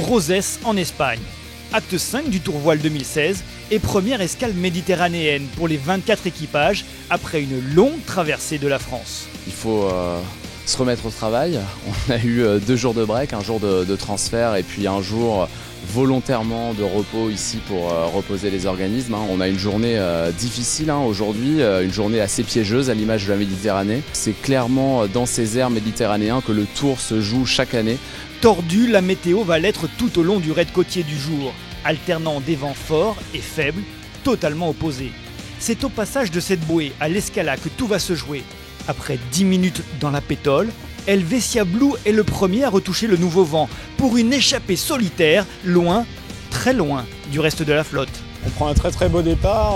Rosès en Espagne. Acte 5 du Tour Voile 2016 et première escale méditerranéenne pour les 24 équipages après une longue traversée de la France. Il faut se remettre au travail. On a eu 2 jours de break, un jour de transfert et puis un jour volontairement de repos ici pour reposer les organismes. On a une journée difficile aujourd'hui, une journée assez piégeuse à l'image de la Méditerranée. C'est clairement dans ces airs méditerranéens que le Tour se joue chaque année. Tordue, la météo va l'être tout au long du raid côtier du jour, alternant des vents forts et faibles, totalement opposés. C'est au passage de cette bouée à l'Escala que tout va se jouer. Après 10 minutes dans la pétole, Helvetia Blue est le premier à retoucher le nouveau vent pour une échappée solitaire, loin, très loin du reste de la flotte. On prend un très beau départ,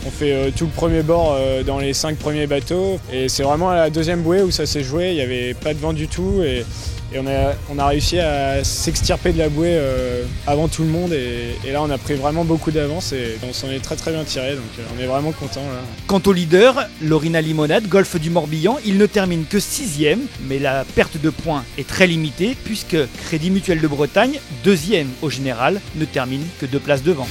on fait tout le premier bord dans les 5 premiers bateaux et c'est vraiment à la deuxième bouée où ça s'est joué, il n'y avait pas de vent du tout et on a réussi à s'extirper de la bouée avant tout le monde et là on a pris vraiment beaucoup d'avance et on s'en est très bien tiré, donc on est vraiment content là. Quant au leader, Lorina Limonade, Golfe du Morbihan, il ne termine que 6e, mais la perte de points est très limitée puisque Crédit Mutuel de Bretagne, 2e au général, ne termine que 2 places devant.